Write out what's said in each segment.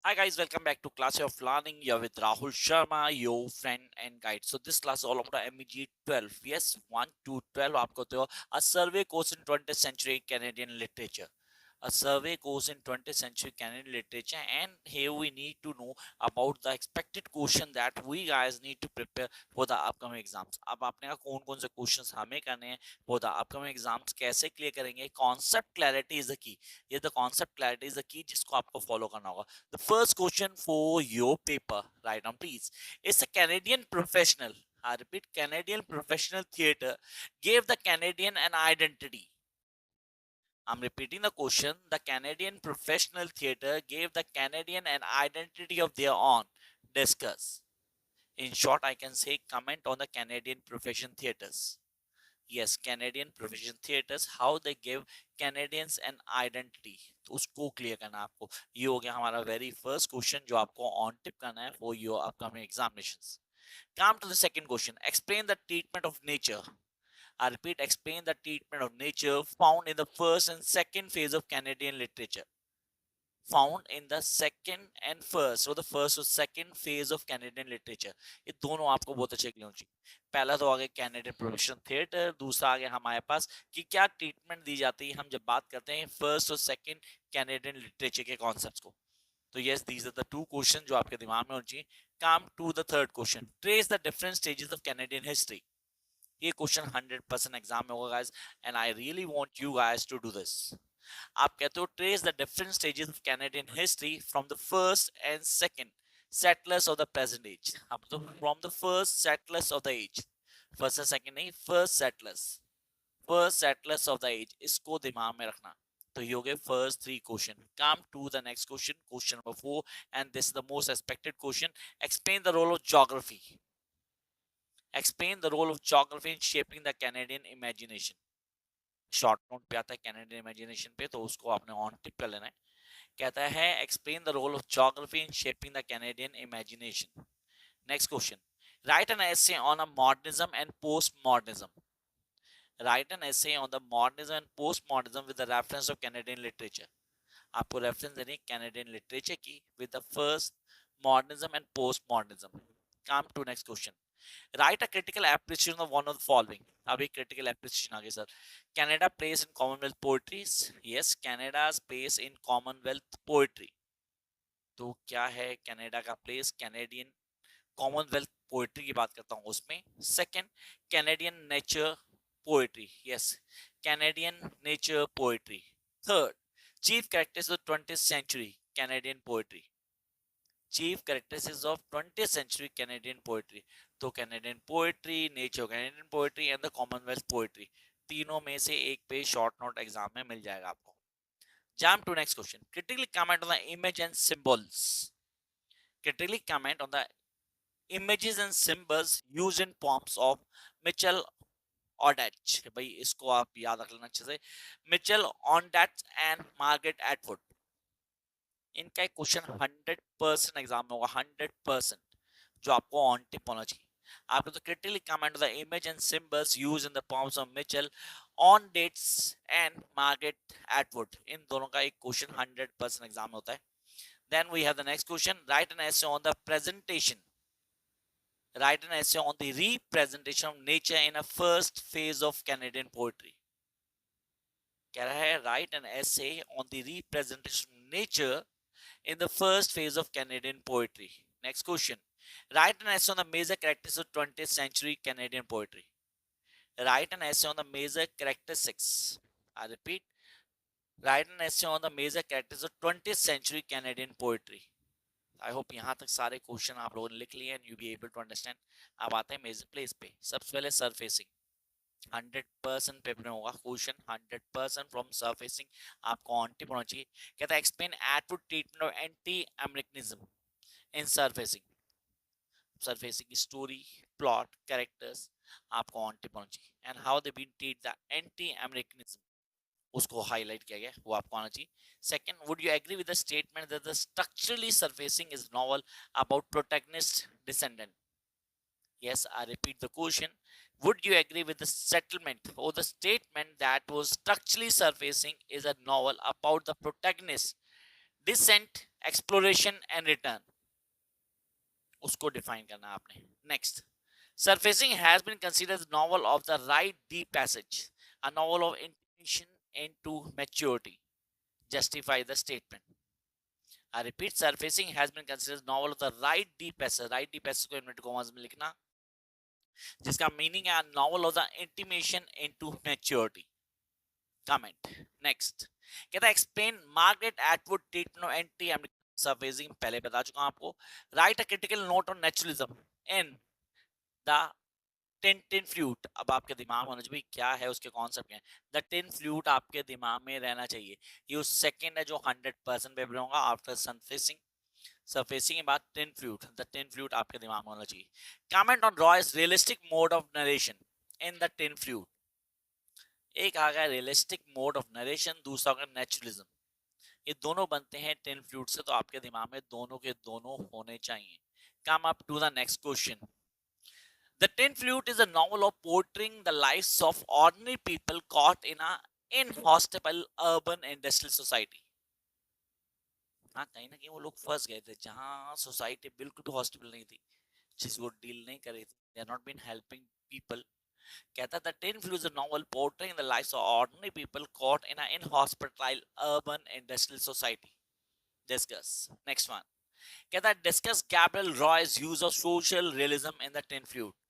Hi guys, welcome back to Class of Learning. You're with Rahul Sharma, your friend and guide. So this class is all about MEG 12. Yes, 1 to 12 आपको तो a survey course in 20th century Canadian literature. A survey course in 20th century Canadian literature, and here we need to know about the expected question that we guys need to prepare for the upcoming exams. अब आपने कहा कौन कौन से questions हमें करने हैं for the upcoming exams, कैसे क्लियर करेंगे. Concept clarity is the key. ये the concept clarity is the key जिसको आपको follow करना होगा. The first question for your paper, write down please. It's a Canadian professional. I repeat, Canadian professional theatre gave the Canadian an identity. I'm repeating the question. The Canadian professional theatre gave the Canadian an identity of their own. Discuss. In short, I can say comment on the Canadian profession theatres. Yes, Canadian profession theatres, how they give Canadians an identity. तो उसको clear करना है आपको. ये हो गया हमारा very first question जो आपको ऑन टिप करना है for your upcoming examinations. Come to the second question. Explain the treatment of nature. I repeat, explain the treatment of nature found in the first and second phase of Canadian literature. Found in the second and first, so the first or second phase of Canadian literature. ये दोनों आपको बहुत अच्छे clear होंगे. पहला तो आ गया Canadian professional theatre, दूसरा आ गया हमारे पास कि क्या ट्रीटमेंट दी जाती है हम जब बात करते हैं फर्स्ट और सेकंड कैनेडियन लिटरेचर के कॉन्सेप्ट्स को. तो yes, these are the two question जो आपके दिमाग में होने चाहिए. Come to the third question. Trace the different stages of Canadian history. ये क्वेश्चन 100% एग्जाम में होगा guys, and I really want you guys to do this. आप कहते हो trace the different stages of Canadian history from the first and second settlers of the present age. अब तो from the first settlers of the age, first and second नहीं, first settlers of the age, इसको दिमाग में रखना. तो ये हो गए first three question. Come to the next question, question number 4, and this is the most expected question. Explain the role of geography. Explain the role of geography in shaping the Canadian imagination. Short note पे आता है Canadian imagination पे, तो उसको आपने on tip कर लेना है. कहता है explain the role of geography in shaping the Canadian imagination. Next question. Write an essay on a modernism and post modernism. Write an essay on the modernism and postmodernism with the reference of Canadian literature. आपको reference देनी है Canadian literature की with the first modernism and post modernism. Come to next question. Write a critical appreciation of one of the following. अब एक critical appreciation आ गया sir. Canada place in commonwealth poetries. Yes, Canada's place in commonwealth poetry. तो क्या है Canada का place Canadian Commonwealth poetry की बात करता हूँ उसमें. Second, Canadian nature poetry. Yes, Canadian nature poetry. Third, chief characteristics of 20th century Canadian poetry. Chief characteristics of 20th century Canadian poetry. तो Canadian poetry, nature Canadian poetry and the Commonwealth poetry. तीनों में से एक पे short note exam में मिल जाएगा आपको. Jump to next question. Critically comment on the image and symbols. Critically comment on the images and symbols used in poems of Mitchell ऑडेच. भाई इसको आप याद रख लेना अच्छे से. Michael Ondaatje and Margaret Atwood. इनका एक क्वेश्चन 100% एग्जाम में होगा, 100%, जो आपको ऑन टिप होना चाहिए. आपको तो critically comment the image and symbols used in the poems of Michael Ondaatje and Margaret Atwood. इन दोनों का एक क्वेश्चन 100% एग्जाम में होता है. Then we have the next question. Write an essay on the presentation. Write an essay on the representation of nature in a first phase of Canadian poetry. कह रहा है write an essay on the representation of nature in the first phase of Canadian poetry. Next question. Write an essay on the major characteristics of 20th century Canadian poetry. Write an essay on the major characteristics. I repeat. Write an essay on the major characteristics of 20th century Canadian poetry. I hope यहाँ तक सारे question आप लोगों ने लिख लिए and you be able to understand. अब आते हैं मेजर प्लेस पे. सबसे पहले सरफेसिंग. 100% पेपर में होगा क्वेश्चन. 100% फ्रॉम सरफेसिंग आपको ऑन टिप होना चाहिए. कहता है explain Atwood treatment of anti Americanism in Surfacing. Surfacing की स्टोरी, प्लॉट, कैरेक्टर्स आपको ऑन टिप होना चाहिए. And how they been treat the anti Americanism उसको हाईलाइट किया गया, वो आपको आना चाहिए. Second, would you agree with the statement that the structurally Surfacing is novel about protagonist descendant. yes, I repeat the question. Would you agree with the settlement or the statement that was structurally surfacing is a novel about the protagonist descent exploration and return, उसको define करना है आपने. Next, surfacing has been considered the novel of the right deep passage, a novel of intimation into maturity. Justify the statement. I repeat, surfacing has been considered the novel of the right deep passage. Right deep passage को inverted commas में लिखना, जिसका meaning है novel of the intimation into maturity. Comment. Next, कहता है explain Margaret Atwood treatment of anti-American surfacing. पहले बता चुका हूं आपको. Write a critical note on naturalism in the tin flute. अब आपके दिमाग में होना चाहिए क्या है, उसके कॉन्सेप्ट क्या है. द टिन फ्लूट आपके दिमाग में रहना चाहिए. ये उस सेकंड है जो 100% पेपर होगा आफ्टर सरफेसिंग. सरफेसिंग के बाद tin flute, the Tin flute आपके दिमाग में होना चाहिए. Comment on Royce realistic mode of narration in the Tin flute. एक आ गया रियलिस्टिक मोड ऑफ नरेशन, दूसरा होगा नेचुरलिज्म. ये दोनों बनते हैं टिन फ्लूट से, तो आपके दिमाग में दोनों के दोनों होने चाहिए. Come up to the next question. The Tin Flute is a novel of portraying the lives of ordinary people caught in a inhospitable urban industrial society. हाँ, कहीं ना कहीं वो लोग फंस गए थे जहाँ सोसाइटी बिल्कुल भी हॉस्पिटल नहीं थी, जिसको डील नहीं करे थे. They are not been helping people. कहता था Tin Flute is a novel portraying the lives of ordinary people caught in an inhospitable urban industrial society. Discuss. Next one. कहता है discuss Gabriel Roy's use of social realism in the Tin Flute.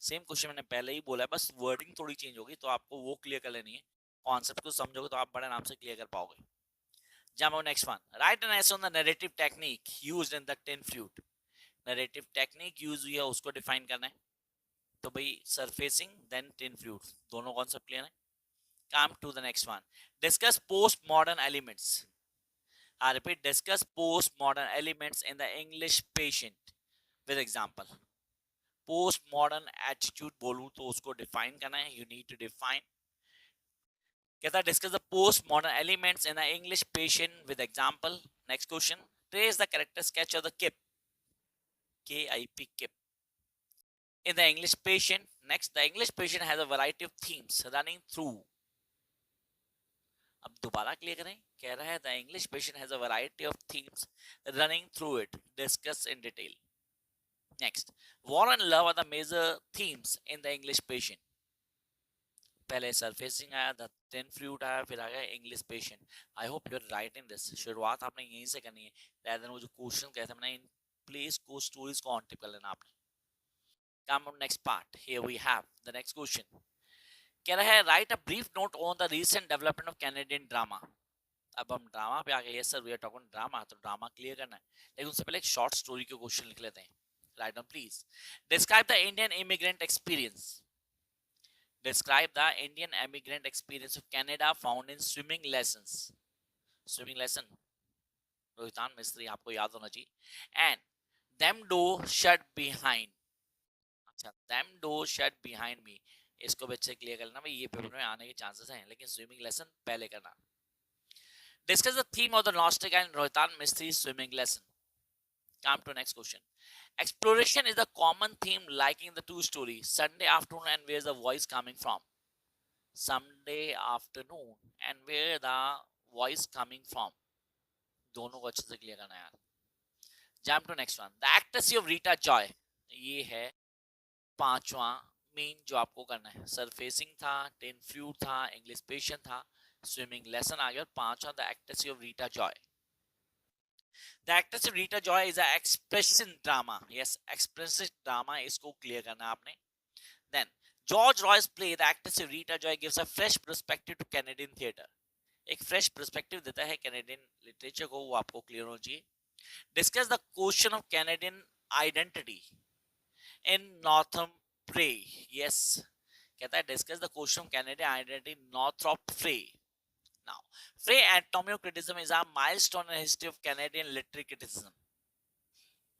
Same question मैंने पहले ही बोला है, बस wording थोड़ी change होगी, तो आपको वो क्लियर कर लेनी है. कॉन्सेप्ट को समझोगे तो आप बड़े आराम से क्लियर कर पाओगे. जाओ next one. Write an essay on the narrative technique used in the Tin Flute. Narrative technique use हुई है उसको डिफाइन करना है. तो भाई सरफेसिंग देन टिन फ्लूट, दोनों कॉन्सेप्ट क्लियर है. Come to the next one. Discuss post modern elements. I repeat, discuss post modern elements in the English Patient with example. Post modern attitude बोलूं तो उसको define करना है. You need to define. कहता है discuss the post modern elements in the English Patient with example. Next question. Trace the character sketch of the keep, KIP keep, in the English patient. Next, the English patient has a variety of themes running through. अब दोबारा clear करें. कह रहा है the English patient has a variety of themes running through it. Discuss in detail. Next, war and love are the major themes in the English patient. पहले Surfacing आया, the Tin Flute आया, फिर आ गया English Patient. I hope you are writing this. शुरुआत आपने यहीं से करनी है, rather than वो जो क्वेश्चन कहते हैं इन प्लेस को स्टोरीज को ऑन टिप कर लेना आपने. Come on next part. Here we have the next question. कह रहा है write a brief note on the recent development of Canadian drama. अब हम ड्रामा पे आ गए. Yes sir, we are talking drama, तो ड्रामा क्लियर करना है, लेकिन उससे पहले एक शॉर्ट स्टोरी के क्वेश्चन लिख लेते हैं. Write down please. Describe the Indian immigrant experience. Describe the Indian immigrant experience of Canada found in swimming lessons. Swimming lesson, रोहितान मिस्त्री आपको याद होना चाहिए. And them door shut behind. अच्छा, them door shut behind me. इसको भी अच्छे क्लियर करना भाई, ये पेपर में आने के चांसेस हैं, लेकिन स्विमिंग लेसन पहले करना. Discuss the theme of the Gnostic and रोहितान मिस्त्री swimming lesson. Come to next question. Exploration is the common theme liking the two stories, Sunday afternoon and where's the voice coming from. Sunday afternoon and where the voice coming from. दोनों को अच्छे से clear करना यार. Jump to next one. The accuracy of Rita Joy. ये है पांचवा main जो आपको करना है. सरफेसिंग था, टिन फ्लूट था, इंग्लिश पेशेंट था, स्विमिंग लेसन आ गया, और पांचवा the accuracy of Rita Joy. The actress Rita Joy is an expression drama. Yes, expression drama. इसको clear करना है आपने. Then George Roy's play The Actress Rita Joy gives a fresh perspective to Canadian theatre. एक fresh perspective देता है Canadian literature को, वो आपको clear होना चाहिए. Discuss the question of Canadian identity in Northrop Frye. Yes, कहता है discuss the question of Canadian identity in Northrop Frye. Now, Frye Anatomy of Criticism is a milestone in the history of Canadian literary criticism.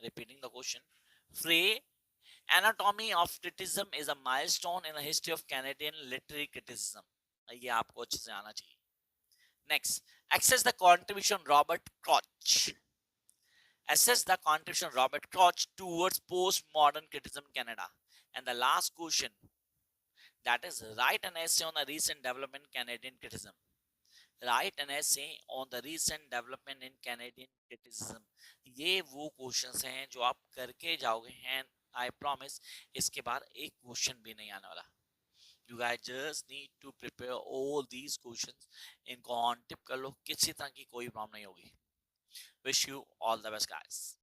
Repeating the question. Frye Anatomy of Criticism is a milestone in the history of Canadian literary criticism. ये आपको अच्छे से आना चाहिए. Next, assess the contribution Robert Koch. Assess the contribution Robert Koch towards postmodern criticism in Canada. And the last question, that is write an essay on the recent development in Canadian criticism. Right an essay on the recent development in Canadian citizen. ये वो questions हैं जो आप करके जाओगे and I promise इसके बाद एक क्वेश्चन भी नहीं आने वाला। You guys just need to prepare all these questions। इनको ऑन टिप कर लो, किसी तरह की कोई प्रॉब्लम नहीं होगी। Wish you all the best guys।